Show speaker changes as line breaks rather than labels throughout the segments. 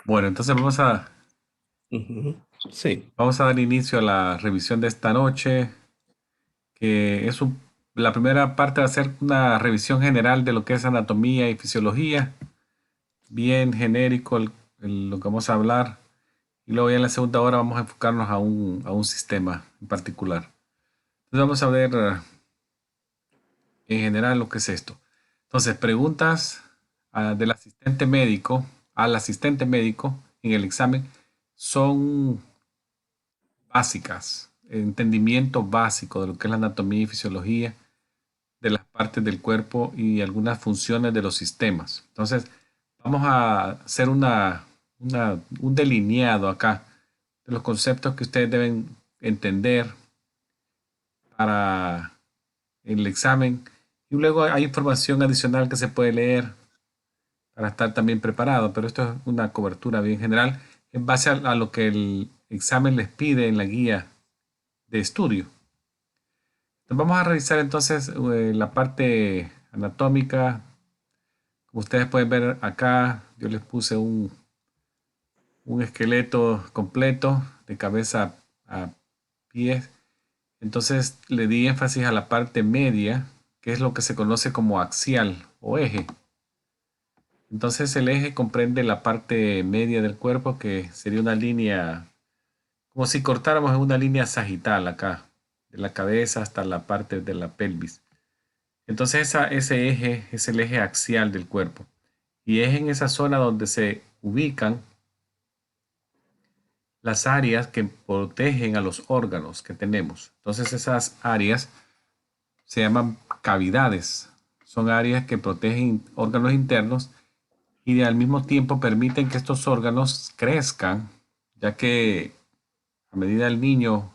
Bueno, entonces
Ujú. Sí.
vamos a dar inicio a la revisión de esta noche, que la primera parte va a ser una revisión general de lo que es anatomía y fisiología, bien genérico lo que vamos a hablar, y luego ya en la segunda hora vamos a enfocarnos a un sistema en particular. Entonces vamos a ver en general lo que es esto. Entonces, preguntas del asistente médico al asistente médico en el examen son básicas, entendimiento básico de lo que es la anatomía y fisiología de las partes del cuerpo y algunas funciones de los sistemas. Entonces, vamos a hacer un delineado acá de los conceptos que ustedes deben entender para el examen. Y luego hay información adicional que se puede leer para estar también preparado, pero esto es una cobertura bien general en base a lo que el examen les pide en la guía de estudio. Vamos a revisar entonces la parte anatómica. Como ustedes pueden ver acá, yo les puse un esqueleto completo de cabeza a pies. Entonces le di énfasis a la parte media, que es lo que se conoce como axial o eje. Entonces el eje comprende la parte media del cuerpo, que sería una línea, como si cortáramos en una línea sagital acá, de la cabeza hasta la parte de la pelvis. Entonces ese eje es el eje axial del cuerpo y es en esa zona donde se ubican las áreas que protegen a los órganos que tenemos. Entonces esas áreas se llaman cavidades. Son áreas que protegen órganos internos y al mismo tiempo permiten que estos órganos crezcan, ya que a medida del niño,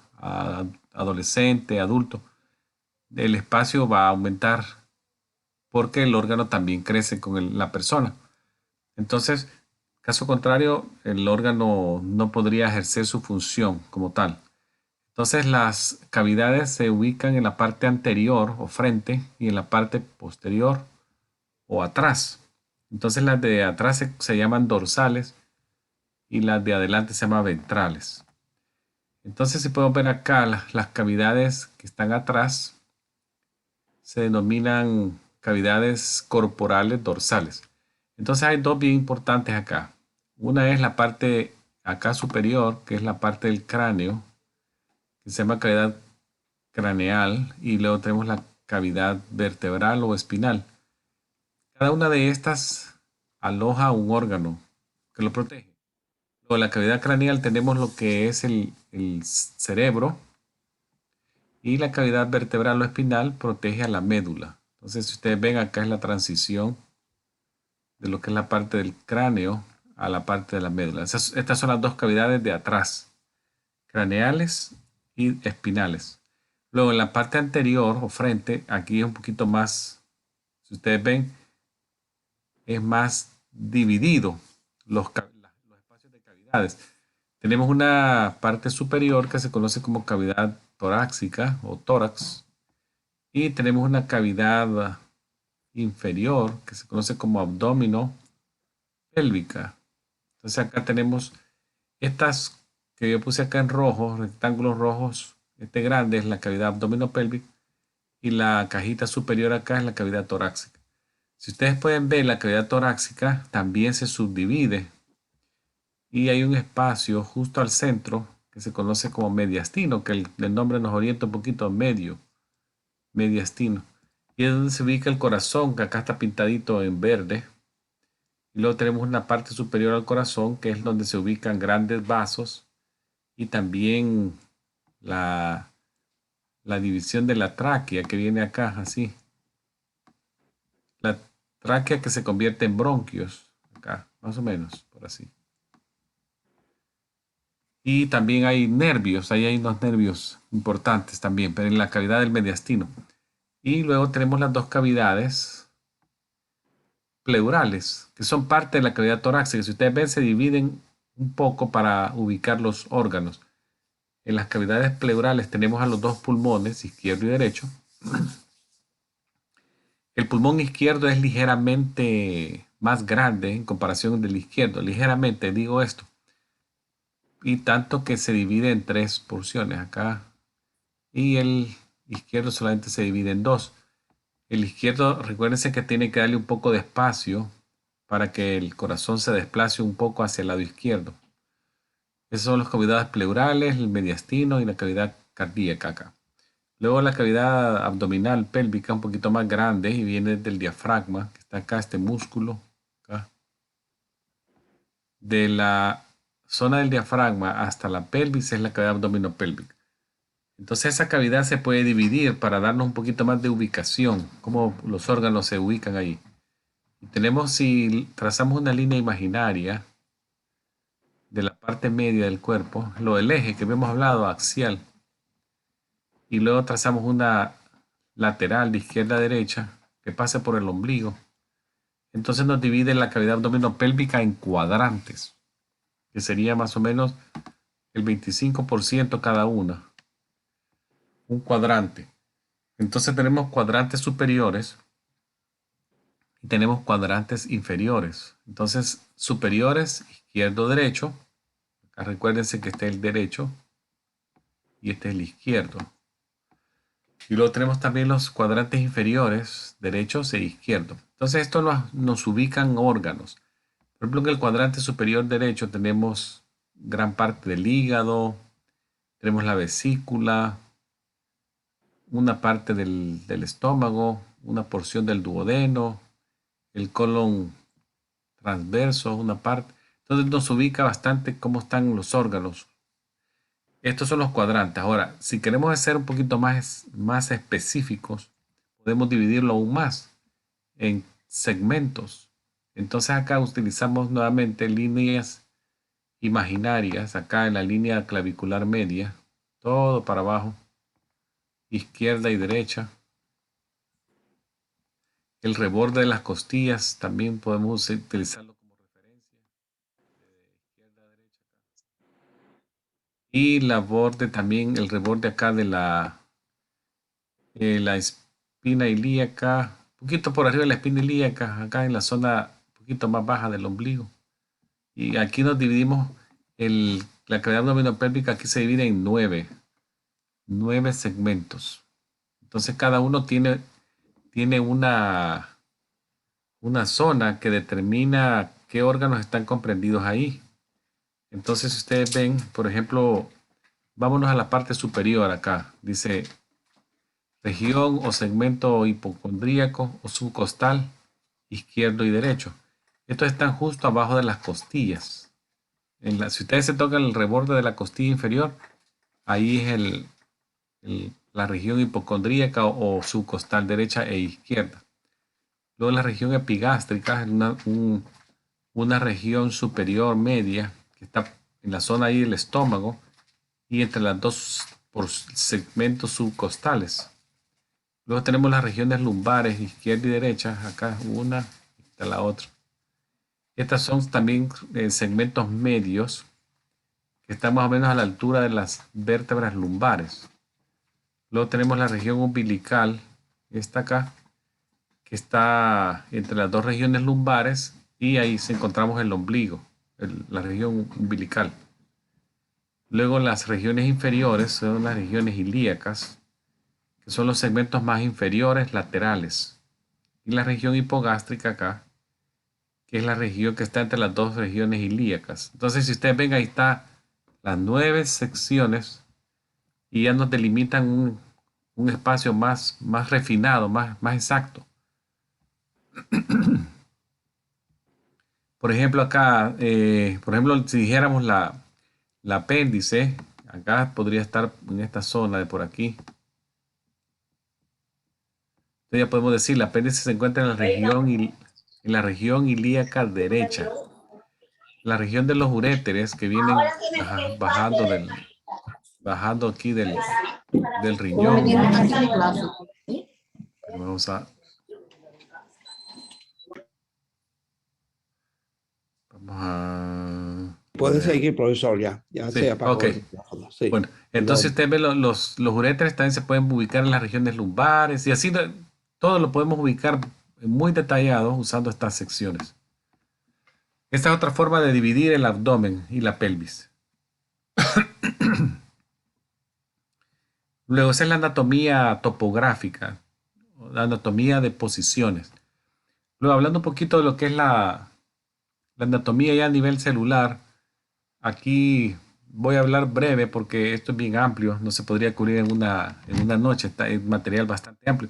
adolescente, adulto, el espacio va a aumentar porque el órgano también crece con la persona. Entonces, caso contrario, el órgano no podría ejercer su función como tal. Entonces, las cavidades se ubican en la parte anterior o frente y en la parte posterior o atrás. Entonces, las de atrás se llaman dorsales y las de adelante se llaman ventrales. Entonces, si podemos ver acá, las cavidades que están atrás se denominan cavidades corporales dorsales. Entonces hay dos bien importantes acá. Una es la parte acá superior, que es la parte del cráneo, que se llama cavidad craneal, y luego tenemos la cavidad vertebral o espinal. Cada una de estas aloja un órgano que lo protege. Luego en la cavidad craneal tenemos lo que es el cerebro, y la cavidad vertebral o espinal protege a la médula. Entonces, si ustedes ven acá es la transición de lo que es la parte del cráneo a la parte de la médula. Estas son las dos cavidades de atrás, craneales y espinales. Luego en la parte anterior o frente, aquí es un poquito más, si ustedes ven, es más dividido los espacios de cavidades. Tenemos una parte superior que se conoce como cavidad torácica o tórax y tenemos una cavidad inferior que se conoce como abdomino pélvica. Entonces acá tenemos estas que yo puse acá en rojo, rectángulos rojos. Este grande es la cavidad abdominopélvica y la cajita superior acá es la cavidad torácica. Si ustedes pueden ver, la cavidad torácica también se subdivide y hay un espacio justo al centro que se conoce como mediastino, que el nombre nos orienta un poquito mediastino. Y es donde se ubica el corazón, que acá está pintadito en verde. Y luego tenemos una parte superior al corazón, que es donde se ubican grandes vasos y también la, la división de la tráquea que viene acá, así. La tráquea que se convierte en bronquios, acá, más o menos, por así. Y también hay nervios, ahí hay unos nervios importantes también, pero en la cavidad del mediastino. Y luego tenemos las dos cavidades pleurales, que son parte de la cavidad torácica. Si ustedes ven, se dividen un poco para ubicar los órganos. En las cavidades pleurales tenemos a los dos pulmones, izquierdo y derecho. El pulmón izquierdo es ligeramente más grande en comparación del izquierdo. Ligeramente digo esto. Y tanto que se divide en 3 porciones acá. Y el izquierdo solamente se divide en 2. El izquierdo, recuérdense que tiene que darle un poco de espacio para que el corazón se desplace un poco hacia el lado izquierdo. Esas son las cavidades pleurales, el mediastino y la cavidad cardíaca acá. Luego la cavidad abdominal pélvica un poquito más grande y viene del diafragma, que está acá, este músculo. Acá. De la zona del diafragma hasta la pelvis es la cavidad abdominopélvica. Entonces esa cavidad se puede dividir para darnos un poquito más de ubicación, cómo los órganos se ubican ahí. Y tenemos, si trazamos una línea imaginaria de la parte media del cuerpo, lo del eje que habíamos hablado, axial, y luego trazamos una lateral de izquierda a derecha que pasa por el ombligo. Entonces nos divide la cavidad abdominopélvica en cuadrantes, que sería más o menos el 25% cada una. Un cuadrante. Entonces tenemos cuadrantes superiores y tenemos cuadrantes inferiores. Entonces, superiores, izquierdo, derecho. Acá recuérdense que este es el derecho y este es el izquierdo. Y luego tenemos también los cuadrantes inferiores, derechos e izquierdos. Entonces, esto nos ubican órganos. Por ejemplo, en el cuadrante superior derecho tenemos gran parte del hígado, tenemos la vesícula, una parte del estómago, una porción del duodeno, el colon transverso, una parte. Entonces nos ubica bastante cómo están los órganos. Estos son los cuadrantes. Ahora, si queremos ser un poquito más específicos, podemos dividirlo aún más en segmentos. Entonces acá utilizamos nuevamente líneas imaginarias, acá en la línea clavicular media, todo para abajo, izquierda y derecha. El reborde de las costillas también podemos utilizarlo como referencia, de izquierda a derecha. Y la borde también, el reborde acá de la espina ilíaca, un poquito por arriba de la espina ilíaca, acá en la zona un poquito más baja del ombligo. Y aquí nos dividimos, la cavidad abdominopélvica aquí se divide en 9 segmentos. Entonces cada uno tiene una zona que determina qué órganos están comprendidos ahí. Entonces, si ustedes ven, por ejemplo, vámonos a la parte superior acá. Dice región o segmento hipocondríaco o subcostal, izquierdo y derecho. Estos están justo abajo de las costillas. Si ustedes se tocan el reborde de la costilla inferior, ahí es la región hipocondríaca o subcostal derecha e izquierda. Luego la región epigástrica es una región superior media que está en la zona ahí del estómago y entre las dos por segmentos subcostales. Luego tenemos las regiones lumbares, izquierda y derecha, acá una y está la otra. Estas son también segmentos medios que están más o menos a la altura de las vértebras lumbares. Luego tenemos la región umbilical, esta acá, que está entre las dos regiones lumbares y ahí encontramos el ombligo, la región umbilical. Luego las regiones inferiores son las regiones ilíacas, que son los segmentos más inferiores laterales. Y la región hipogástrica acá, que es la región que está entre las dos regiones ilíacas. Entonces, si ustedes ven, ahí está las 9 secciones y ya nos delimitan un espacio más refinado, más exacto. Por ejemplo, acá, si dijéramos la apéndice, acá podría estar en esta zona de por aquí. Entonces ya podemos decir, la apéndice se encuentra en la región ilíaca derecha. La región de los uréteres que vienen bajando aquí del riñón. Pero vamos a
Puede seguir, profesor, ya
sí,
se apagó
okay.
el micrófono. Sí.
Bueno, entonces usted ve los uréteres también se pueden ubicar en las regiones lumbares y así todo lo podemos ubicar muy detallado usando estas secciones. Esta es otra forma de dividir el abdomen y la pelvis. Luego, esa es la anatomía topográfica, la anatomía de posiciones. Luego, hablando un poquito de lo que es la anatomía ya a nivel celular, aquí voy a hablar breve porque esto es bien amplio, no se podría cubrir en una noche, es material bastante amplio,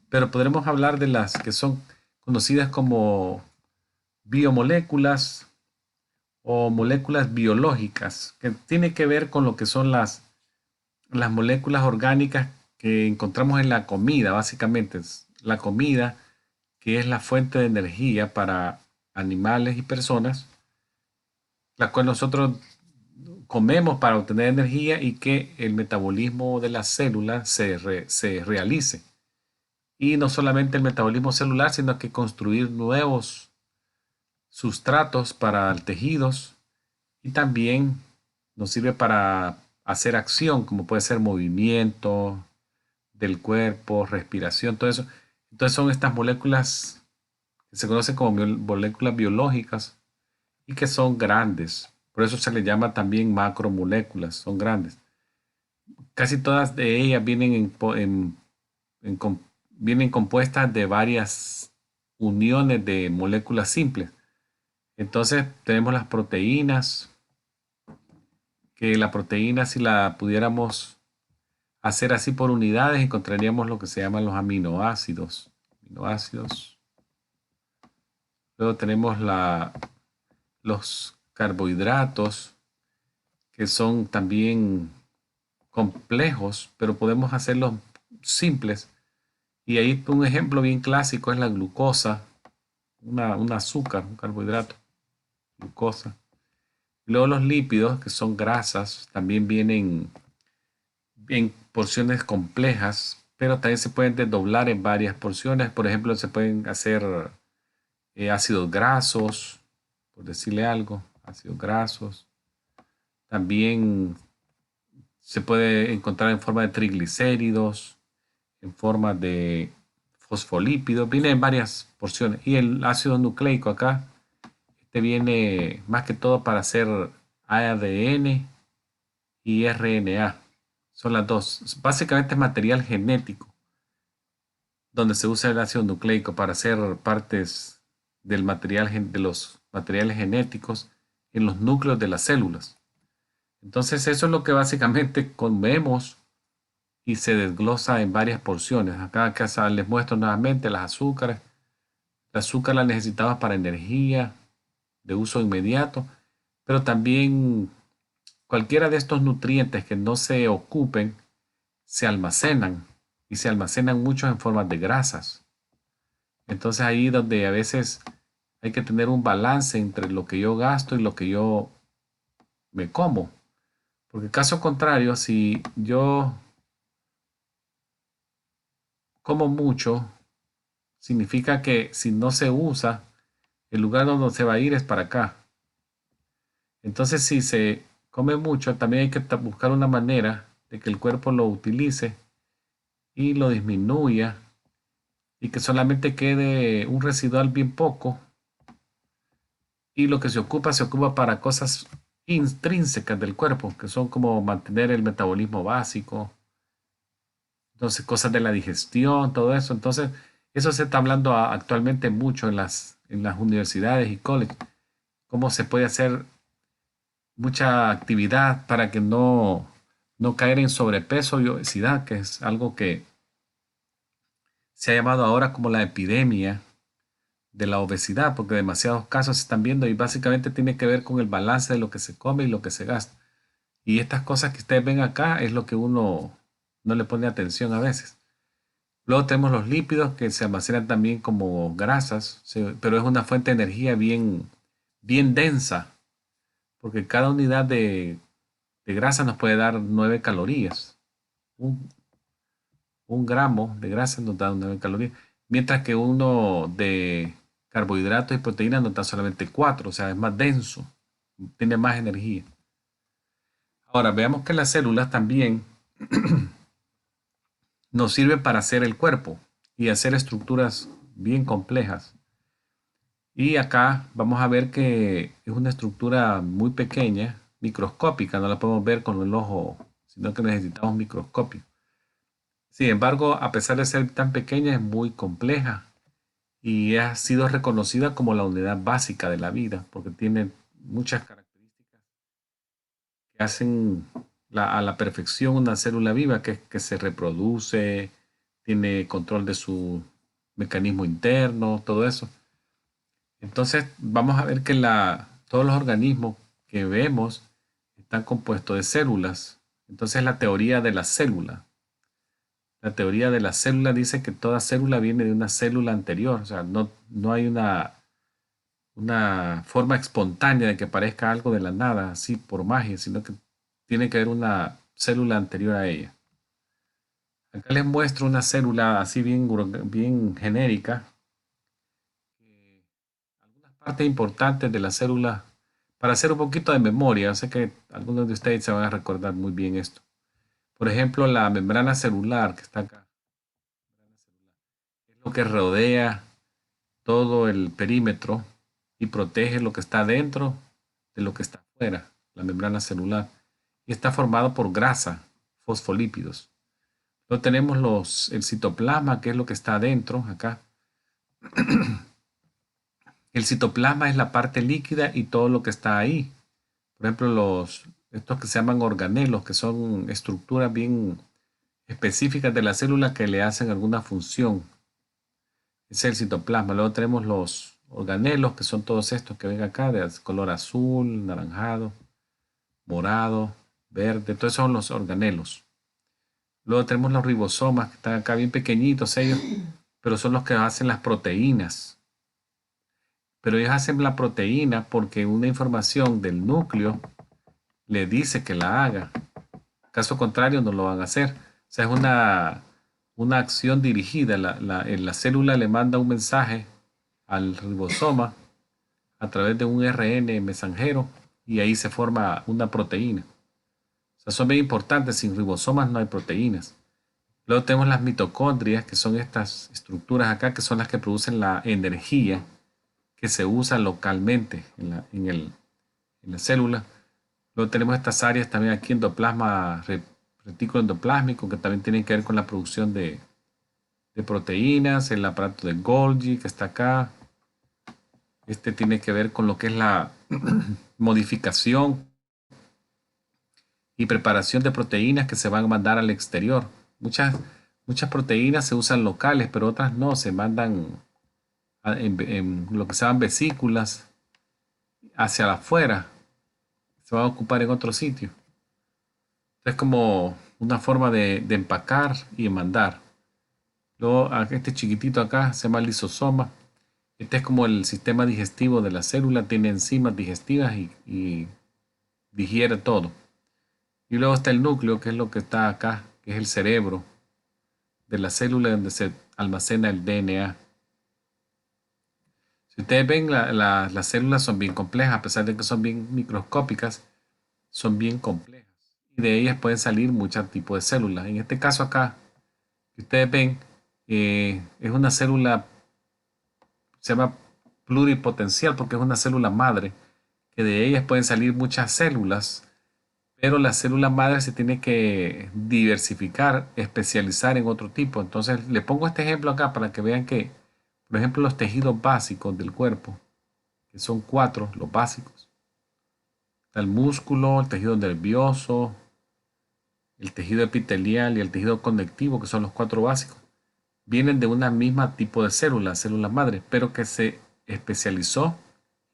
pero podremos hablar de las que son conocidas como biomoléculas o moléculas biológicas, que tiene que ver con lo que son las moléculas orgánicas que encontramos en la comida, básicamente. Es la comida, que es la fuente de energía para animales y personas, la cual nosotros comemos para obtener energía y que el metabolismo de las células se realice. Y no solamente el metabolismo celular, sino que construir nuevos sustratos para tejidos y también nos sirve para hacer acción, como puede ser movimiento del cuerpo, respiración, todo eso. Entonces son estas moléculas que se conocen como moléculas biológicas y que son grandes. Por eso se les llama también macromoléculas, son grandes. Casi todas de ellas vienen, vienen compuestas de varias uniones de moléculas simples. Entonces tenemos las proteínas, que la proteína, si la pudiéramos hacer así por unidades, encontraríamos lo que se llaman los aminoácidos. Aminoácidos. Luego tenemos los carbohidratos, que son también complejos, pero podemos hacerlos simples. Y ahí un ejemplo bien clásico es la glucosa, un azúcar, un carbohidrato, glucosa. Luego los lípidos, que son grasas, también vienen en porciones complejas, pero también se pueden desdoblar en varias porciones. Por ejemplo, se pueden hacer ácidos grasos, por decirle algo, ácidos grasos. También se puede encontrar en forma de triglicéridos, en forma de fosfolípidos, viene en varias porciones. Y el ácido nucleico acá, este viene más que todo para hacer ADN y RNA. Son las dos. Básicamente es material genético, donde se usa el ácido nucleico para hacer partes del material, de los materiales genéticos en los núcleos de las células. Entonces eso es lo que básicamente comemos y se desglosa en varias porciones. Acá les muestro nuevamente las azúcares. El azúcar la necesitamos para energía de uso inmediato, pero también cualquiera de estos nutrientes que no se ocupen se almacenan y se almacenan muchos en formas de grasas. Entonces ahí donde a veces hay que tener un balance entre lo que yo gasto y lo que yo me como. Porque caso contrario, si yo como mucho, significa que si no se usa, el lugar donde se va a ir es para acá. Entonces, si se come mucho, también hay que buscar una manera de que el cuerpo lo utilice y lo disminuya y que solamente quede un residual bien poco y lo que se ocupa para cosas intrínsecas del cuerpo, que son como mantener el metabolismo básico, entonces cosas de la digestión, todo eso. Entonces, eso se está hablando actualmente mucho en las universidades y colegios, cómo se puede hacer mucha actividad para que no caer en sobrepeso y obesidad, que es algo que se ha llamado ahora como la epidemia de la obesidad, porque demasiados casos se están viendo y básicamente tiene que ver con el balance de lo que se come y lo que se gasta. Y estas cosas que ustedes ven acá es lo que uno no le pone atención a veces. Luego tenemos los lípidos que se almacenan también como grasas, pero es una fuente de energía bien densa, porque cada unidad de grasa nos puede dar 9 calorías. Un gramo de grasa nos da 9 calorías, mientras que uno de carbohidratos y proteínas nos da solamente 4, o sea, es más denso, tiene más energía. Ahora, veamos que las células también nos sirven para hacer el cuerpo y hacer estructuras bien complejas. Y acá vamos a ver que es una estructura muy pequeña, microscópica, no la podemos ver con el ojo, sino que necesitamos microscopio. Sin embargo, a pesar de ser tan pequeña, es muy compleja y ha sido reconocida como la unidad básica de la vida, porque tiene muchas características que hacen a la perfección una célula viva, que se reproduce, tiene control de su mecanismo interno, todo eso. Entonces, vamos a ver que todos los organismos que vemos están compuestos de células. Entonces, la teoría de la célula. La teoría de la célula dice que toda célula viene de una célula anterior. O sea, no hay una forma espontánea de que aparezca algo de la nada, así por magia, sino que tiene que haber una célula anterior a ella. Acá les muestro una célula así bien genérica. Algunas partes importantes de la célula, para hacer un poquito de memoria, sé que algunos de ustedes se van a recordar muy bien esto. Por ejemplo, la membrana celular que está acá, es lo que rodea todo el perímetro y protege lo que está dentro de lo que está afuera, la membrana celular. Y está formado por grasa, fosfolípidos. Luego tenemos el citoplasma, que es lo que está adentro, acá. El citoplasma es la parte líquida y todo lo que está ahí. Por ejemplo, estos que se llaman organelos, que son estructuras bien específicas de la célula que le hacen alguna función. Ese es el citoplasma. Luego tenemos los organelos, que son todos estos que ven acá, de color azul, naranjado, morado, verde. Todos son los organelos. Luego tenemos los ribosomas, que están acá bien pequeñitos ellos, pero son los que hacen las proteínas. Pero ellos hacen la proteína porque una información del núcleo le dice que la haga. Caso contrario, no lo van a hacer. O sea, es una acción dirigida. La célula le manda un mensaje al ribosoma a través de un RN mensajero y ahí se forma una proteína. O sea, son bien importantes. Sin ribosomas no hay proteínas. Luego tenemos las mitocondrias, que son estas estructuras acá, que son las que producen la energía que se usa localmente en la célula. Luego tenemos estas áreas también aquí, endoplasma, retículo endoplásmico, que también tienen que ver con la producción de proteínas, el aparato de Golgi que está acá. Este tiene que ver con lo que es la modificación y preparación de proteínas que se van a mandar al exterior. Muchas proteínas se usan locales, pero otras no, se mandan en lo que se llaman vesículas hacia afuera, se van a ocupar en otro sitio. Es como una forma de empacar y de mandar. Luego, este chiquitito acá se llama lisosoma. Este es como el sistema digestivo de la célula, tiene enzimas digestivas y digiere todo. Y luego está el núcleo, que es lo que está acá, que es el cerebro de la célula donde se almacena el DNA. Si ustedes ven, las células son bien complejas, a pesar de que son bien microscópicas, son bien complejas. Y de ellas pueden salir muchos tipos de células. En este caso acá, que ustedes ven, es una célula, se llama pluripotencial porque es una célula madre, que de ellas pueden salir muchas células, pero la célula madre se tiene que diversificar, especializar en otro tipo. Entonces, le pongo este ejemplo acá para que vean que, por ejemplo, los tejidos básicos del cuerpo, que son 4, los básicos. Está el músculo, el tejido nervioso, el tejido epitelial y el tejido conectivo, que son los 4 básicos. Vienen de una misma tipo de célula madre, pero que se especializó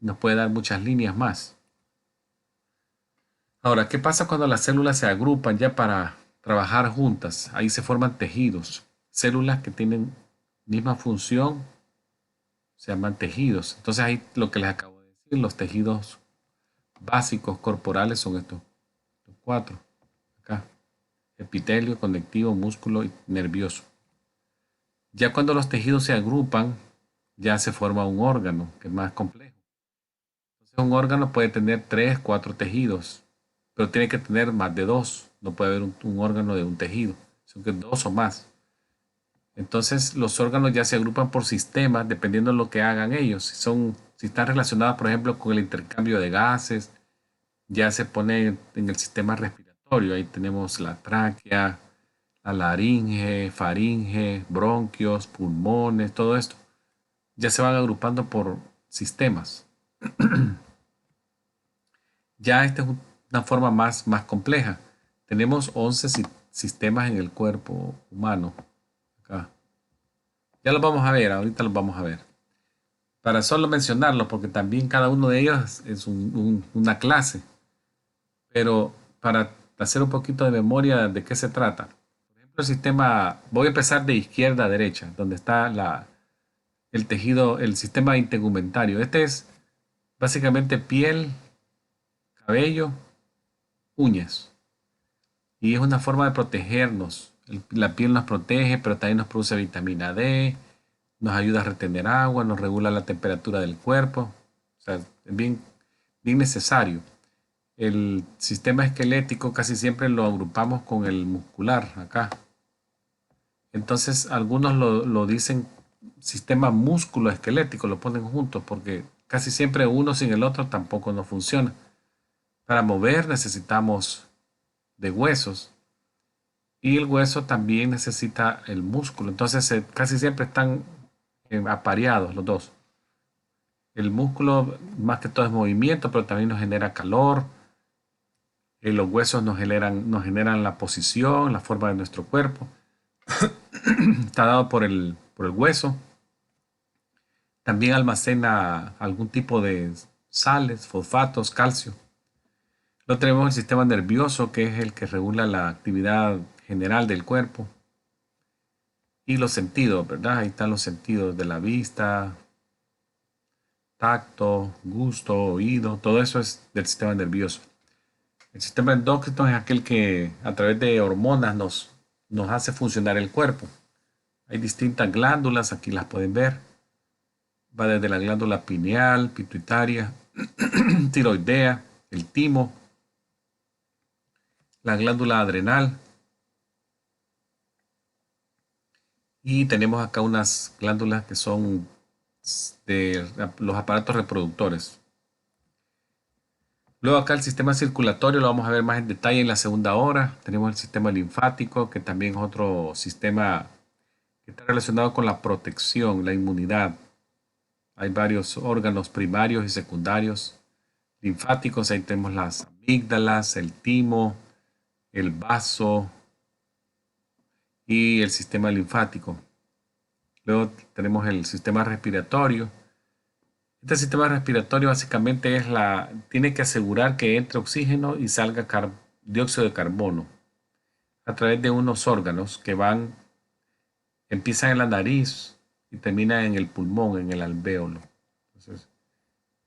y nos puede dar muchas líneas más. Ahora, ¿qué pasa cuando las células se agrupan ya para trabajar juntas? Ahí se forman tejidos. Células que tienen misma función se llaman tejidos. Entonces ahí lo que les acabo de decir, los tejidos básicos corporales son estos 4. Acá, epitelio, conectivo, músculo y nervioso. Ya cuando los tejidos se agrupan, ya se forma un órgano, que es más complejo. Entonces un órgano puede tener 3, 4 tejidos, pero tiene que tener más de 2. No puede haber un órgano de un tejido, sino que 2 o más. Entonces los órganos ya se agrupan por sistemas dependiendo de lo que hagan ellos. Si están relacionados, por ejemplo, con el intercambio de gases, ya se pone en el sistema respiratorio. Ahí tenemos la tráquea, la laringe, faringe, bronquios, pulmones, todo esto. Ya se van agrupando por sistemas. Ya esta es una forma más compleja. Tenemos 11 sistemas en el cuerpo humano. Acá. Ya los vamos a ver, ahorita los vamos a ver. Para solo mencionarlos, porque también cada uno de ellos es una clase. Pero para hacer un poquito de memoria de qué se trata. Por ejemplo, el sistema, voy a empezar de izquierda a derecha, donde está el tejido, el sistema integumentario. Este es básicamente piel, cabello, uñas. Y es una forma de protegernos. La piel nos protege, pero también nos produce vitamina D, nos ayuda a retener agua, nos regula la temperatura del cuerpo. O sea, es bien necesario. El sistema esquelético casi siempre lo agrupamos con el muscular acá. Entonces algunos lo dicen sistema músculo esquelético, lo ponen juntos porque casi siempre uno sin el otro tampoco nos funciona. Para mover necesitamos de huesos y el hueso también necesita el músculo. Entonces casi siempre están apareados los dos. El músculo más que todo es movimiento, pero también nos genera calor. Los huesos nos generan la posición, la forma de nuestro cuerpo. Está dado por el hueso. También almacena algún tipo de sales, fosfatos, calcio. Luego tenemos el sistema nervioso, que es el que regula la actividad general del cuerpo. Y los sentidos, ¿verdad? Ahí están los sentidos de la vista, tacto, gusto, oído. Todo eso es del sistema nervioso. El sistema endocrino es aquel que a través de hormonas nos hace funcionar el cuerpo. Hay distintas glándulas, aquí las pueden ver. Va desde la glándula pineal, pituitaria, tiroidea, el timo, la glándula adrenal. Y tenemos acá unas glándulas que son de los aparatos reproductores. Luego acá el sistema circulatorio lo vamos a ver más en detalle en la segunda hora. Tenemos el sistema linfático, que también es otro sistema que está relacionado con la protección, la inmunidad. Hay varios órganos primarios y secundarios linfáticos. Ahí tenemos las amígdalas, el timo, el vaso y el sistema linfático. Luego tenemos el sistema respiratorio. Este sistema respiratorio básicamente tiene que asegurar que entre oxígeno y salga dióxido de carbono a través de unos órganos que empiezan en la nariz y terminan en el pulmón, en el alvéolo. Entonces,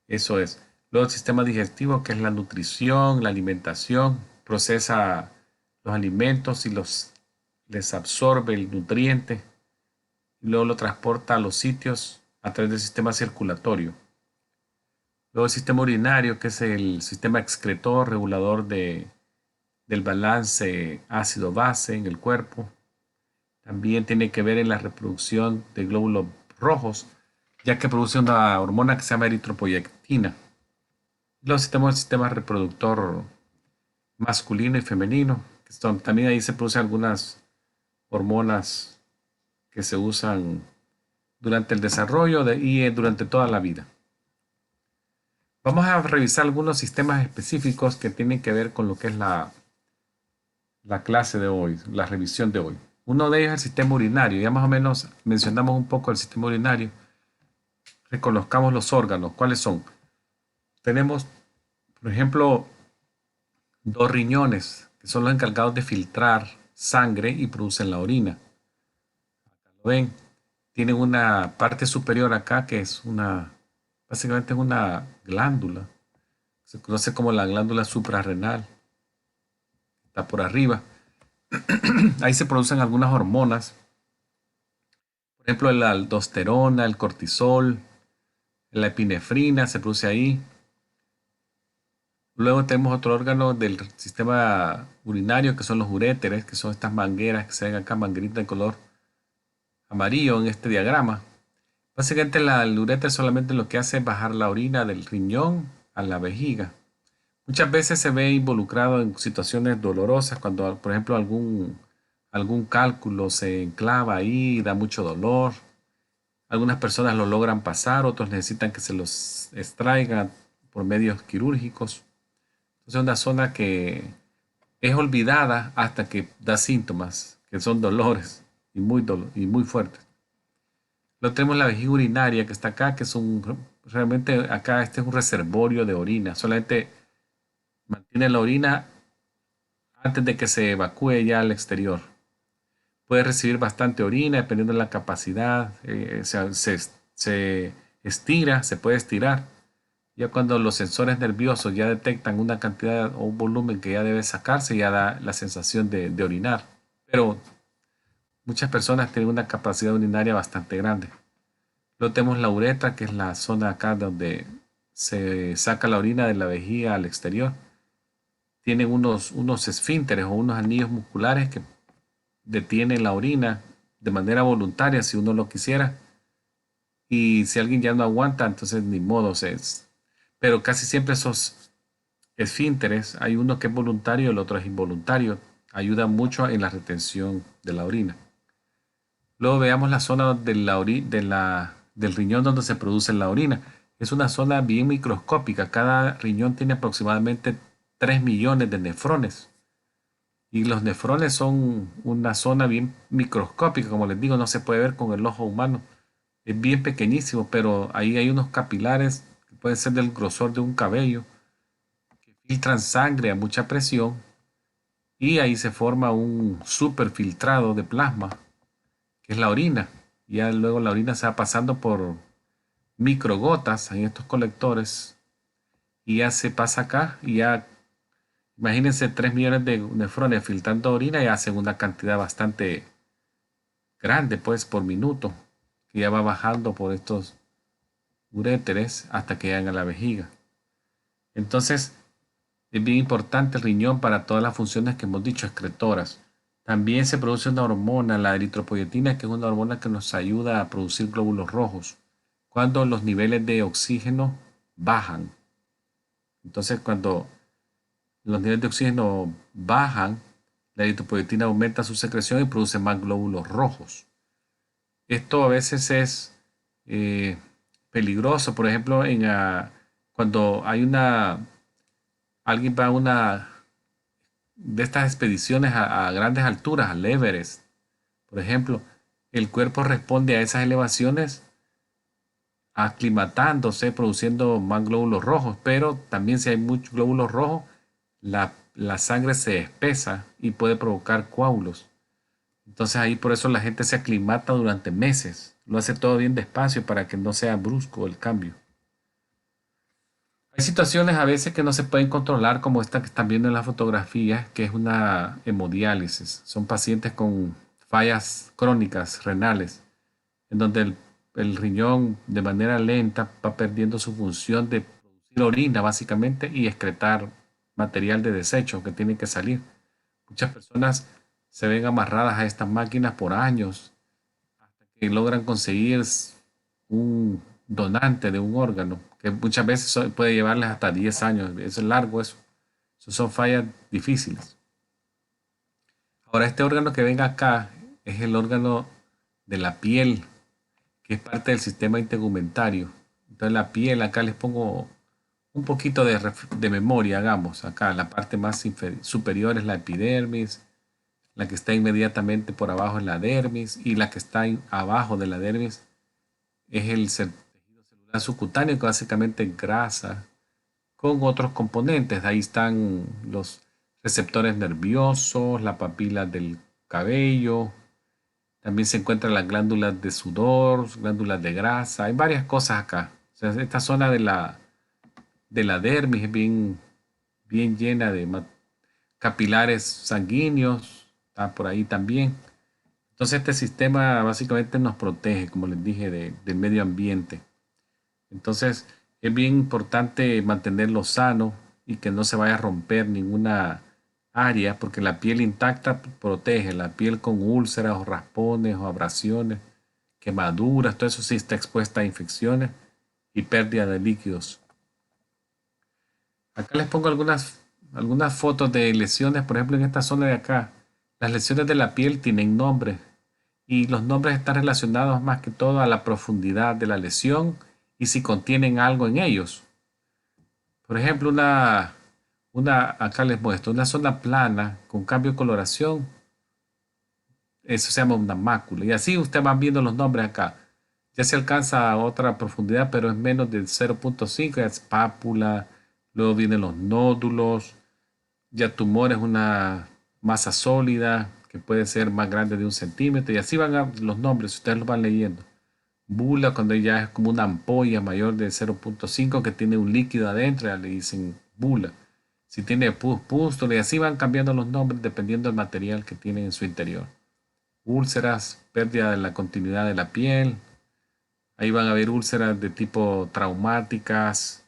eso es. Luego el sistema digestivo, que es la nutrición, la alimentación, procesa los alimentos y les absorbe el nutriente y luego lo transporta a los sitios a través del sistema circulatorio. Luego el sistema urinario, que es el sistema excretor regulador del balance ácido-base en el cuerpo. También tiene que ver en la reproducción de glóbulos rojos, ya que produce una hormona que se llama eritropoyetina. Luego tenemos el sistema reproductor masculino y femenino, también ahí se producen algunas hormonas que se usan durante el desarrollo y durante toda la vida. Vamos a revisar algunos sistemas específicos que tienen que ver con lo que es la clase de hoy, la revisión de hoy. Uno de ellos es el sistema urinario. Ya más o menos mencionamos un poco el sistema urinario. Reconozcamos los órganos. ¿Cuáles son? Tenemos, por ejemplo, dos riñones, que son los encargados de filtrar sangre y producen la orina. Acá lo ven. Tienen una parte superior acá que es básicamente es una glándula. Se conoce como la glándula suprarrenal. Está por arriba. Ahí se producen algunas hormonas. Por ejemplo, la aldosterona, el cortisol, la epinefrina se produce ahí. Luego tenemos otro órgano del sistema urinario que son los uréteres, que son estas mangueras que se ven acá, mangueritas de color amarillo en este diagrama. Básicamente la uretra solamente lo que hace es bajar la orina del riñón a la vejiga. Muchas veces se ve involucrado en situaciones dolorosas cuando, por ejemplo, algún cálculo se enclava ahí, da mucho dolor. Algunas personas lo logran pasar, otros necesitan que se los extraigan por medios quirúrgicos. Entonces es una zona que es olvidada hasta que da síntomas, que son dolores y muy fuertes. Luego tenemos la vejiga urinaria que está acá, que es realmente acá este es un reservorio de orina. Solamente mantiene la orina antes de que se evacúe ya al exterior. Puede recibir bastante orina dependiendo de la capacidad. Se estira, se puede estirar. Ya cuando los sensores nerviosos ya detectan una cantidad o un volumen que ya debe sacarse, ya da la sensación de orinar. Pero muchas personas tienen una capacidad urinaria bastante grande. Luego tenemos la uretra, que es la zona acá donde se saca la orina de la vejiga al exterior. Tienen unos esfínteres o unos anillos musculares que detienen la orina de manera voluntaria si uno lo quisiera. Y si alguien ya no aguanta, entonces ni modo. Pero casi siempre esos esfínteres, hay uno que es voluntario, el otro es involuntario. Ayuda mucho en la retención de la orina. Luego veamos la zona del riñón donde se produce la orina. Es una zona bien microscópica. Cada riñón tiene aproximadamente 3 millones de nefrones. Y los nefrones son una zona bien microscópica. Como les digo, no se puede ver con el ojo humano. Es bien pequeñísimo, pero ahí hay unos capilares que pueden ser del grosor de un cabello, que filtran sangre a mucha presión y ahí se forma un superfiltrado de plasma, que es la orina. Ya luego la orina se va pasando por microgotas en estos colectores y ya se pasa acá y ya imagínense 3 millones de nefrones filtrando orina y hacen una cantidad bastante grande pues por minuto que ya va bajando por estos uréteres hasta que llegan a la vejiga. Entonces es bien importante el riñón para todas las funciones que hemos dicho excretoras. También se produce una hormona, la eritropoyetina, que es una hormona que nos ayuda a producir glóbulos rojos cuando los niveles de oxígeno bajan. Entonces, cuando los niveles de oxígeno bajan, la eritropoyetina aumenta su secreción y produce más glóbulos rojos. Esto a veces es eh, peligroso, por ejemplo, cuando alguien va a una de estas expediciones a grandes alturas, al Everest, por ejemplo, el cuerpo responde a esas elevaciones aclimatándose, produciendo más glóbulos rojos, pero también si hay muchos glóbulos rojos, la sangre se espesa y puede provocar coágulos. Entonces ahí por eso la gente se aclimata durante meses. Lo hace todo bien despacio para que no sea brusco el cambio. Hay situaciones a veces que no se pueden controlar, como esta que están viendo en la fotografía, que es una hemodiálisis. Son pacientes con fallas crónicas renales, en donde el riñón de manera lenta va perdiendo su función de producir orina básicamente y excretar material de desecho que tiene que salir. Muchas personas se ven amarradas a estas máquinas por años hasta que logran conseguir un donante de un órgano, que muchas veces puede llevarles hasta 10 años. Eso es largo eso. Eso son fallas difíciles. Ahora, este órgano que ven acá es el órgano de la piel, que es parte del sistema integumentario. Entonces la piel, acá les pongo un poquito de memoria, hagamos. Acá la parte más superior es la epidermis, la que está inmediatamente por abajo es la dermis y la que está abajo de la dermis es el tejido celular subcutáneo, que básicamente es grasa con otros componentes. Ahí están los receptores nerviosos, la papila del cabello. También se encuentran las glándulas de sudor, glándulas de grasa. Hay varias cosas acá. O sea, esta zona de la dermis es bien llena de capilares sanguíneos. Está por ahí también. Entonces este sistema básicamente nos protege, como les dije, del medio ambiente. Entonces es bien importante mantenerlo sano y que no se vaya a romper ninguna área, porque la piel intacta protege, la piel con úlceras o raspones o abrasiones quemaduras, todo eso sí está expuesta a infecciones y pérdida de líquidos. Acá les pongo algunas fotos de lesiones, por ejemplo, en esta zona de acá. Las lesiones de la piel tienen nombres y los nombres están relacionados más que todo a la profundidad de la lesión y si contienen algo en ellos. Por ejemplo, acá les muestro, una zona plana con cambio de coloración, eso se llama una mácula. Y así usted va viendo los nombres acá. Ya se alcanza a otra profundidad, pero es menos de 0.5, es pápula, luego vienen los nódulos, ya tumor es una masa sólida que puede ser más grande de 1 centímetro, y así van los nombres, ustedes los van leyendo. Bula, cuando ya es como una ampolla mayor de 0.5 que tiene un líquido adentro, ya le dicen bula. Si tiene pústula, y así van cambiando los nombres dependiendo del material que tienen en su interior. Úlceras, pérdida de la continuidad de la piel. Ahí van a haber úlceras de tipo traumáticas,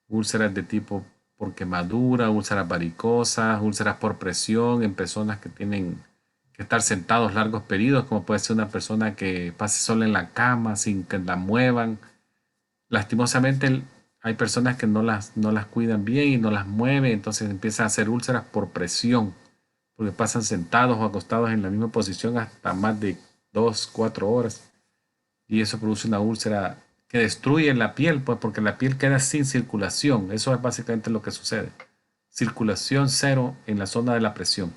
úlceras de tipo por quemadura, úlceras varicosas, úlceras por presión en personas que tienen que estar sentados largos periodos, como puede ser una persona que pase sola en la cama sin que la muevan. Lastimosamente hay personas que no las cuidan bien y no las mueven, entonces empiezan a hacer úlceras por presión, porque pasan sentados o acostados en la misma posición hasta más de 2, 4 horas. Y eso produce una úlcera que destruye la piel, pues porque la piel queda sin circulación. Eso es básicamente lo que sucede. Circulación cero en la zona de la presión.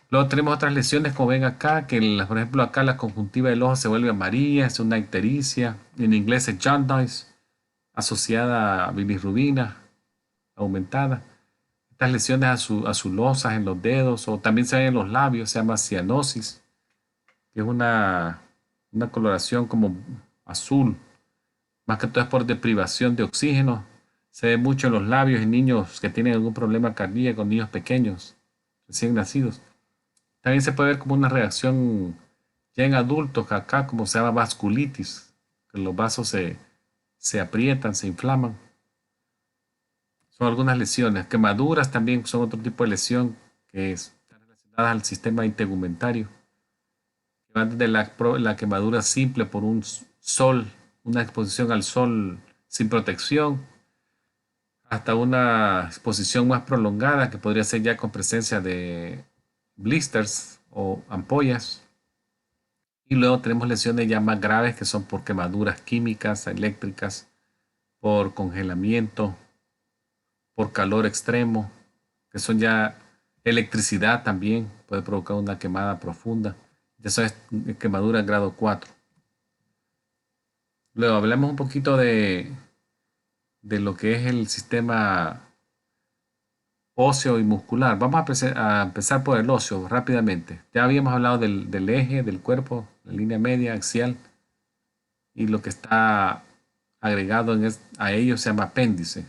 Luego tenemos otras lesiones, como ven acá, que por ejemplo acá la conjuntiva del ojo se vuelve amarilla, es una ictericia. En inglés es jaundice, asociada a bilirrubina aumentada. Estas lesiones azulosas en los dedos o también se ven en los labios, se llama cianosis, que es una coloración como azul, más que todo es por deprivación de oxígeno. Se ve mucho en los labios en niños que tienen algún problema cardíaco, niños pequeños, recién nacidos. También se puede ver como una reacción ya en adultos, acá como se llama vasculitis, que los vasos se aprietan, se inflaman. Son algunas lesiones. Quemaduras también son otro tipo de lesión que están relacionadas al sistema integumentario. Van desde la quemadura simple por un sol, una exposición al sol sin protección, hasta una exposición más prolongada que podría ser ya con presencia de blisters o ampollas. Y luego tenemos lesiones ya más graves que son por quemaduras químicas, eléctricas, por congelamiento, por calor extremo, que son ya electricidad también, puede provocar una quemada profunda. Eso es quemadura grado 4. Luego hablamos un poquito de lo que es el sistema óseo y muscular. Vamos a empezar por el óseo rápidamente. Ya habíamos hablado del eje del cuerpo, la línea media axial, y lo que está agregado a ello se llama apéndice.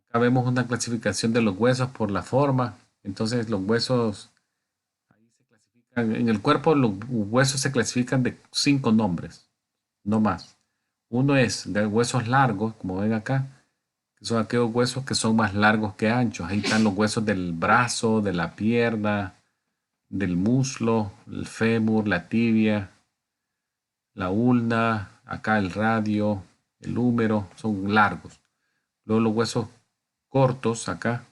Acá vemos una clasificación de los huesos por la forma. Entonces los huesos ahí se clasifican. En el cuerpo los huesos se clasifican de 5 nombres, no más. Uno es de huesos largos, como ven acá, que son aquellos huesos que son más largos que anchos. Ahí están los huesos del brazo, de la pierna, del muslo, el fémur, la tibia, la ulna, acá el radio, el húmero, son largos. Luego los huesos cortos acá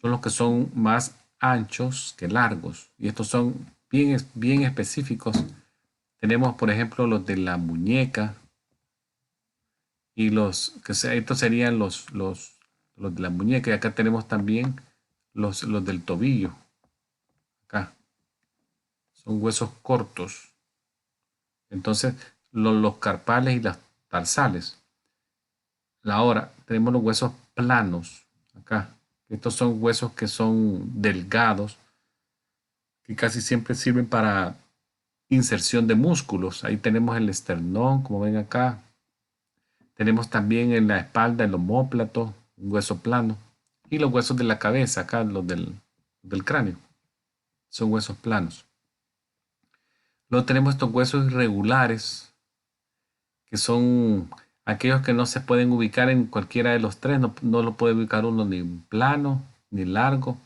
son los que son más anchos que largos. Y estos son bien específicos. Tenemos, por ejemplo, los de la muñeca, y estos serían los de la muñeca. Y acá tenemos también los del tobillo. Acá son huesos cortos. Entonces, los carpales y las tarsales. Ahora tenemos los huesos planos. Acá. Estos son huesos que son delgados, que casi siempre sirven para inserción de músculos. Ahí tenemos el esternón, como ven acá. Tenemos también en la espalda el omóplato, un hueso plano. Y los huesos de la cabeza, acá los del cráneo. Son huesos planos. Luego tenemos estos huesos irregulares, que son aquellos que no se pueden ubicar en cualquiera de los tres. No lo puede ubicar uno ni en plano, ni largo,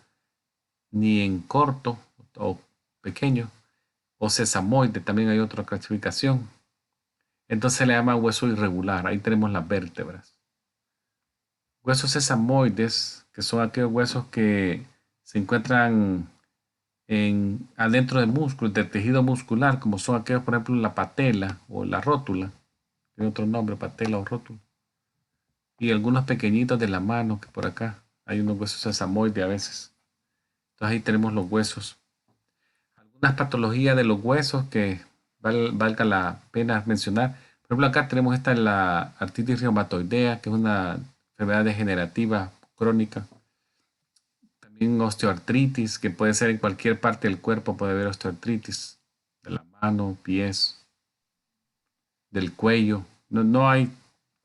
ni en corto o pequeño. o sesamoide, también hay otra clasificación. Entonces se le llama hueso irregular. Ahí tenemos las vértebras. Huesos sesamoides, que son aquellos huesos que se encuentran adentro del músculo, del tejido muscular, como son aquellos, por ejemplo, la patela o la rótula. Tiene otro nombre, patela o rótula. Y algunos pequeñitos de la mano, que por acá hay unos huesos sesamoides a veces. Entonces ahí tenemos los huesos. Algunas patologías de los huesos que valga la pena mencionar. Por ejemplo, acá tenemos esta la artritis reumatoidea, que es una enfermedad degenerativa crónica. También osteoartritis, que puede ser en cualquier parte del cuerpo, puede haber osteoartritis, de la mano, pies, del cuello. No hay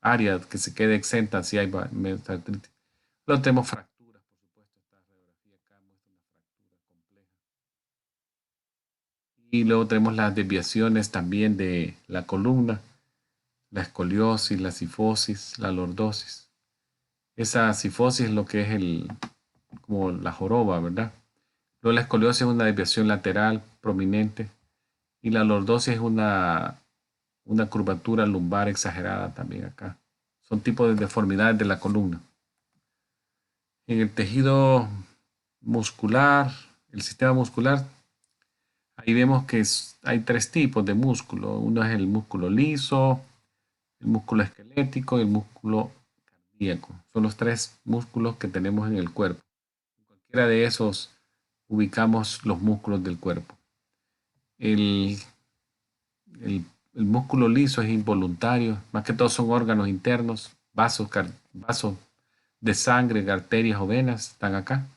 área que se quede exenta si hay osteoartritis. Luego tenemos fracturas, por supuesto, esta radiografía acá muestra una fractura compleja. Y luego tenemos las desviaciones también de la columna, la escoliosis, la cifosis, la lordosis. Esa cifosis es lo que es como la joroba, ¿verdad? Luego la escoliosis es una desviación lateral prominente y la lordosis es una curvatura lumbar exagerada también acá. Son tipos de deformidades de la columna. En el tejido muscular, el sistema muscular, ahí vemos que hay tres tipos de músculo. Uno es el músculo liso, el músculo esquelético y el músculo cardíaco. Son los tres músculos que tenemos en el cuerpo. En cualquiera de esos ubicamos los músculos del cuerpo. El, el músculo liso es involuntario, más que todo son órganos internos, vasos de sangre, arterias o venas, están acá.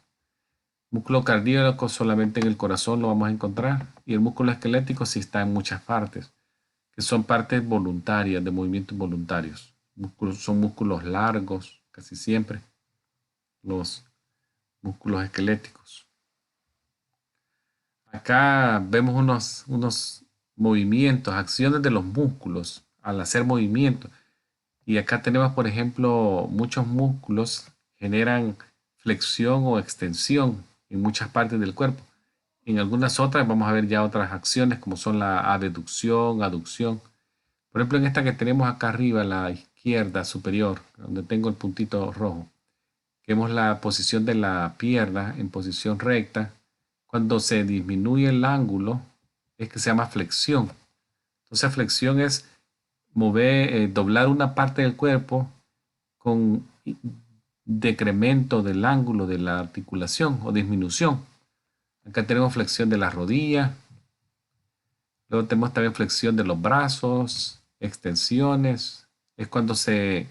Músculo cardíaco solamente en el corazón lo vamos a encontrar y el músculo esquelético sí está en muchas partes, que son partes voluntarias, de movimientos voluntarios. Son músculos largos, casi siempre, los músculos esqueléticos. Acá vemos unos movimientos, acciones de los músculos al hacer movimientos. Y acá tenemos, por ejemplo, muchos músculos generan flexión o extensión en muchas partes del cuerpo. En algunas otras vamos a ver ya otras acciones como son la abducción, aducción. Por ejemplo, en esta que tenemos acá arriba, la izquierda superior, donde tengo el puntito rojo, que vemos la posición de la pierna en posición recta. Cuando se disminuye el ángulo, es que se llama flexión. Entonces, flexión es doblar una parte del cuerpo con decremento del ángulo de la articulación o disminución. Acá tenemos flexión de la rodilla. Luego tenemos también flexión de los brazos, extensiones. Es cuando se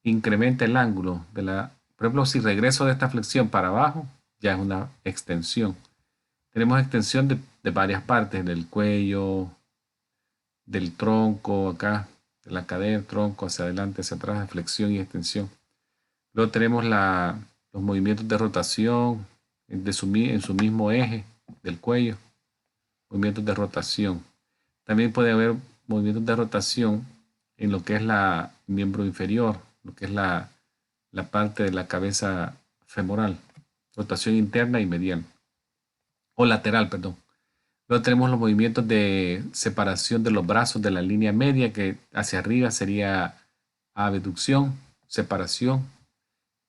incrementa el ángulo de la... Por ejemplo, si regreso de esta flexión para abajo, ya es una extensión. Tenemos extensión de varias partes, del cuello, del tronco, acá, de la cadera, tronco, hacia adelante, hacia atrás, flexión y extensión. Luego tenemos los movimientos de rotación en su mismo eje del cuello, movimientos de rotación. También puede haber movimientos de rotación en lo que es el miembro inferior, lo que es la parte de la cabeza femoral, rotación interna y medial, o lateral, perdón. Luego tenemos los movimientos de separación de los brazos de la línea media, que hacia arriba sería abducción, separación,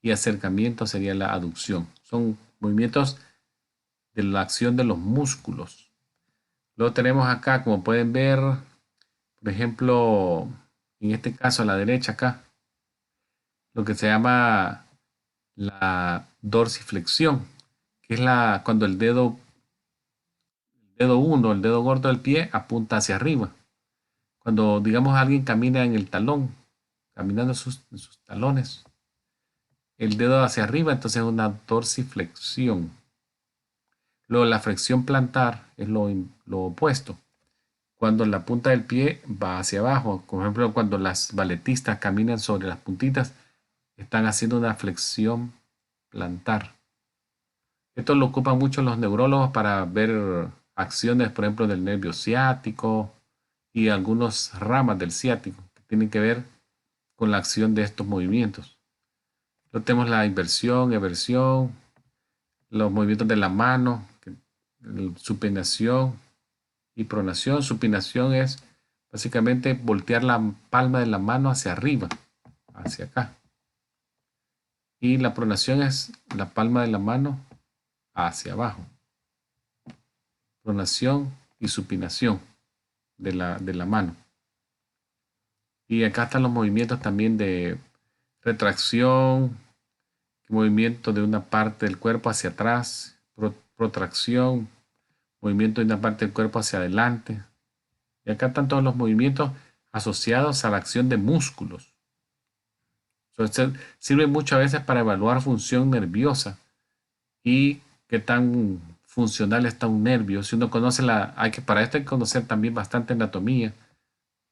y acercamiento sería la aducción. Son movimientos de la acción de los músculos. Luego tenemos acá, como pueden ver, por ejemplo, en este caso a la derecha acá, lo que se llama la dorsiflexión, que es cuando el dedo 1, el dedo gordo del pie, apunta hacia arriba. Cuando, digamos, alguien camina en el talón, caminando en sus talones, el dedo hacia arriba, entonces es una dorsiflexión. Luego la flexión plantar es lo opuesto. Cuando la punta del pie va hacia abajo, por ejemplo, cuando las balletistas caminan sobre las puntitas, están haciendo una flexión plantar. Esto lo ocupan mucho los neurólogos para ver acciones, por ejemplo, del nervio ciático y algunas ramas del ciático que tienen que ver con la acción de estos movimientos. Luego tenemos la inversión, los movimientos de la mano, supinación, y pronación. Supinación es básicamente voltear la palma de la mano hacia arriba, hacia acá. Y la pronación es la palma de la mano hacia abajo. Pronación y supinación de la mano. Y acá están los movimientos también de retracción, movimiento de una parte del cuerpo hacia atrás, protracción, movimiento de una parte del cuerpo hacia adelante. Y acá están todos los movimientos asociados a la acción de músculos. Entonces, sirve muchas veces para evaluar función nerviosa y qué tan funcional está un nervio. Si uno conoce para esto hay que conocer también bastante anatomía,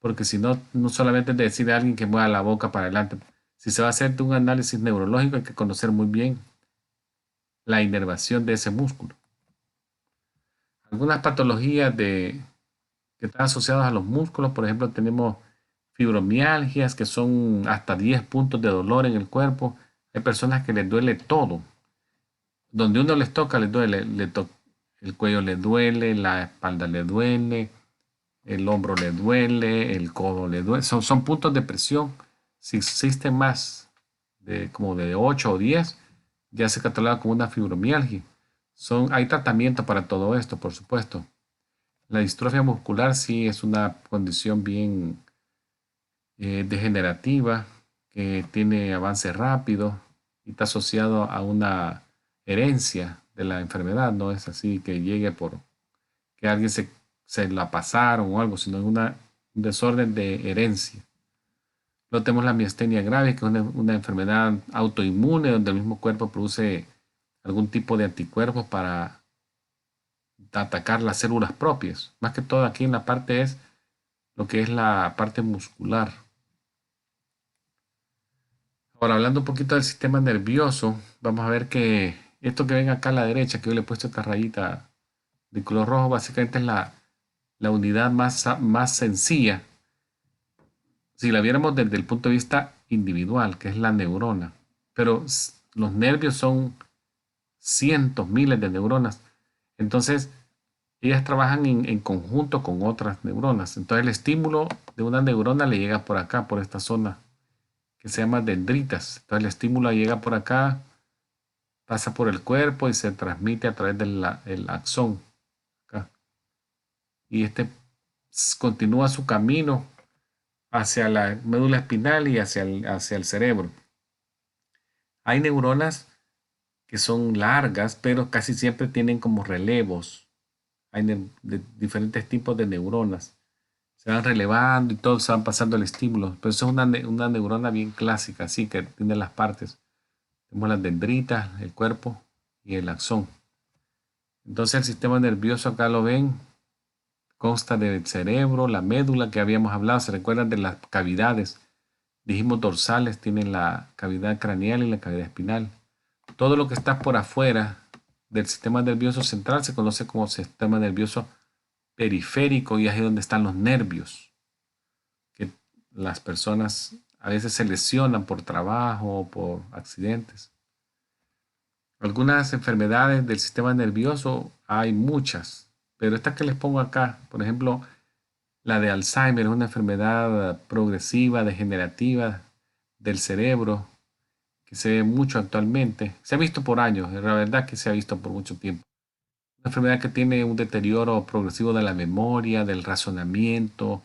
porque si no, no solamente es decir a alguien que mueva la boca para adelante. Si se va a hacer un análisis neurológico, hay que conocer muy bien la inervación de ese músculo. Algunas patologías que están asociadas a los músculos, por ejemplo, tenemos fibromialgias, que son hasta 10 puntos de dolor en el cuerpo. Hay personas que les duele todo. Donde uno les toca, les duele. El cuello le duele, la espalda le duele, el hombro le duele, el codo le duele. Son puntos de presión. Si existen más como de 8 o 10, ya se cataloga como una fibromialgia. Hay tratamiento para todo esto, por supuesto. La distrofia muscular sí es una condición bien degenerativa, que tiene avance rápido y está asociado a una herencia de la enfermedad. No es así que llegue por que alguien se la pasaron o algo, sino un desorden de herencia. Luego tenemos la miastenia gravis, que es una enfermedad autoinmune donde el mismo cuerpo produce algún tipo de anticuerpos para atacar las células propias. Más que todo aquí en la parte es lo que es la parte muscular. Ahora, hablando un poquito del sistema nervioso, vamos a ver que esto que ven acá a la derecha, que yo le he puesto esta rayita de color rojo, básicamente es la unidad más sencilla. Si la viéramos desde el punto de vista individual, que es la neurona. Pero los nervios son cientos, miles de neuronas. Entonces, ellas trabajan en conjunto con otras neuronas. Entonces, el estímulo de una neurona le llega por acá, por esta zona, que se llama dendritas. Entonces, el estímulo llega por acá, pasa por el cuerpo y se transmite a través del axón. Acá. Y continúa su camino hacia la médula espinal y hacia el cerebro. Hay neuronas que son largas, pero casi siempre tienen como relevos. Hay diferentes tipos de neuronas. Se van relevando y todos se van pasando el estímulo. Pero eso es una neurona bien clásica, así que tiene las partes. Tenemos las dendritas, el cuerpo y el axón. Entonces el sistema nervioso acá lo ven, consta del cerebro, la médula que habíamos hablado. ¿Se recuerdan de las cavidades? Dijimos dorsales, tienen la cavidad craneal y la cavidad espinal. Todo lo que está por afuera del sistema nervioso central se conoce como sistema nervioso periférico, y ahí es donde están los nervios, que las personas a veces se lesionan por trabajo o por accidentes. Algunas enfermedades del sistema nervioso, hay muchas, pero esta que les pongo acá, por ejemplo, la de Alzheimer, es una enfermedad progresiva, degenerativa del cerebro, que se ve mucho actualmente. Se ha visto por años, la verdad que se ha visto por mucho tiempo. Una enfermedad que tiene un deterioro progresivo de la memoria, del razonamiento,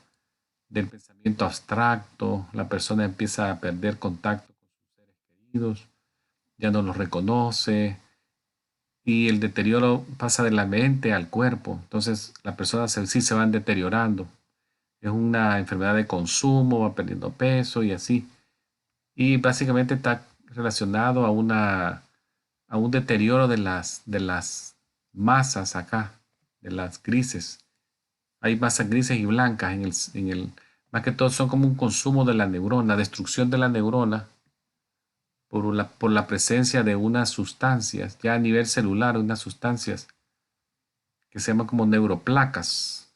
del pensamiento abstracto. La persona empieza a perder contacto con sus seres queridos, ya no los reconoce, y el deterioro pasa de la mente al cuerpo. Entonces las personas sí se van deteriorando. Es una enfermedad de consumo, va perdiendo peso y así. Y básicamente está relacionado a un deterioro de las masas acá, de las grises. Hay masas grises y blancas más que todo son como un consumo de la neurona, destrucción de la neurona por la presencia de unas sustancias, ya a nivel celular, unas sustancias que se llaman como neuroplacas,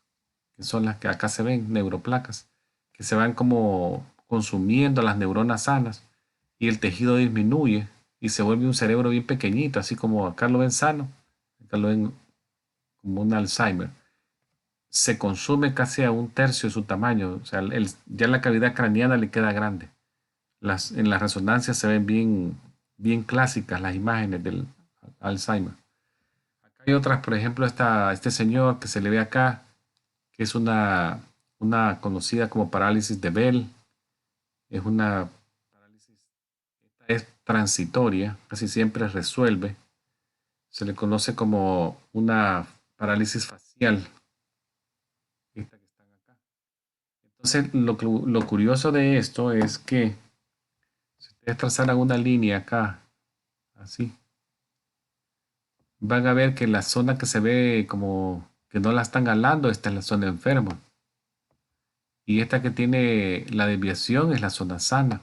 que son las que acá se ven, neuroplacas, que se van como consumiendo las neuronas sanas y el tejido disminuye y se vuelve un cerebro bien pequeñito, así como acá lo ven sano, acá lo ven como un Alzheimer. se consume casi a un tercio de su tamaño. O sea, ya la cavidad craneana le queda grande. En las resonancias se ven bien clásicas las imágenes del Alzheimer. Acá hay otras, por ejemplo, este señor que se le ve acá, que es una conocida como parálisis de Bell. Es una parálisis, esta es transitoria, casi siempre resuelve. Se le conoce como una parálisis facial. Esta que están acá. Entonces, lo curioso de esto es que si ustedes trazaran una línea acá, así, van a ver que la zona que se ve como que no la están galando, esta es la zona enferma. Y esta que tiene la desviación es la zona sana.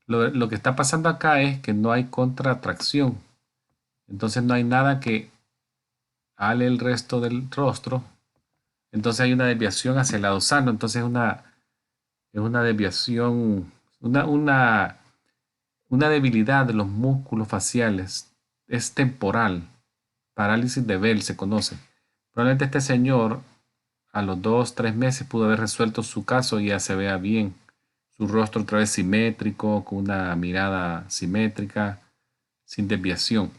Lo que está pasando acá es que no hay contratracción. Entonces no hay nada que ale el resto del rostro. Entonces hay una desviación hacia el lado sano. Entonces es una desviación, una debilidad de los músculos faciales. Es temporal. Parálisis de Bell se conoce. Probablemente este señor a los 2, 3 meses pudo haber resuelto su caso y ya se vea bien. Su rostro otra vez simétrico, con una mirada simétrica, sin desviación.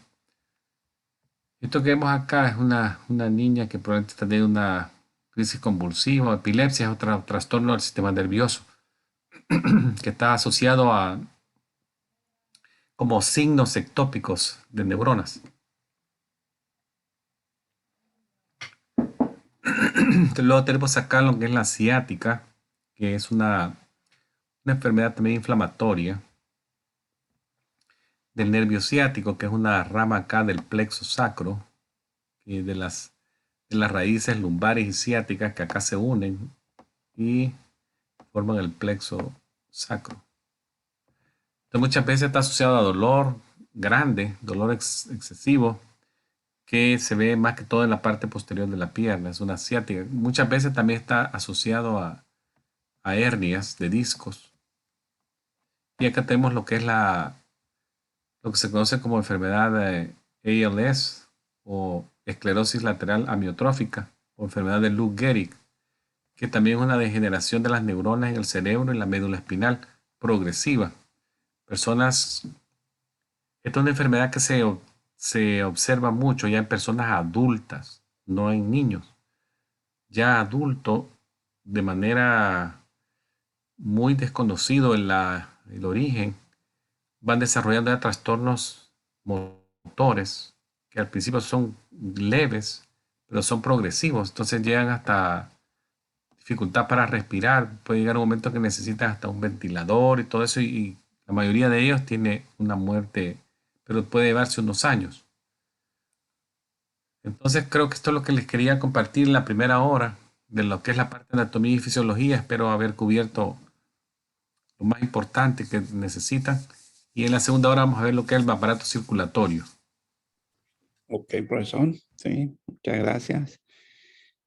Esto que vemos acá es una niña que probablemente está teniendo una crisis convulsiva, epilepsia, es otro trastorno del sistema nervioso que está asociado a como signos ectópicos de neuronas. Luego tenemos acá lo que es la ciática, que es una enfermedad también inflamatoria del nervio ciático, que es una rama acá del plexo sacro, de las raíces lumbares y ciáticas que acá se unen y forman el plexo sacro. Entonces muchas veces está asociado a dolor grande, dolor excesivo, que se ve más que todo en la parte posterior de la pierna, es una ciática. Muchas veces también está asociado a hernias de discos. Y acá tenemos lo que es lo que se conoce como enfermedad de ALS o esclerosis lateral amiotrófica o enfermedad de Lou Gehrig, que también es una degeneración de las neuronas en el cerebro y la médula espinal progresiva. Esta es una enfermedad que se observa mucho ya en personas adultas, no en niños. Ya adulto, de manera muy desconocido el origen, van desarrollando ya trastornos motores que al principio son leves, pero son progresivos. Entonces llegan hasta dificultad para respirar. Puede llegar un momento que necesitan hasta un ventilador y todo eso. Y la mayoría de ellos tiene una muerte, pero puede llevarse unos años. Entonces creo que esto es lo que les quería compartir en la primera hora de lo que es la parte de anatomía y fisiología. Espero haber cubierto lo más importante que necesitan. Y en la segunda hora vamos a ver lo que es el aparato circulatorio.
Ok, profesor. Sí, muchas gracias.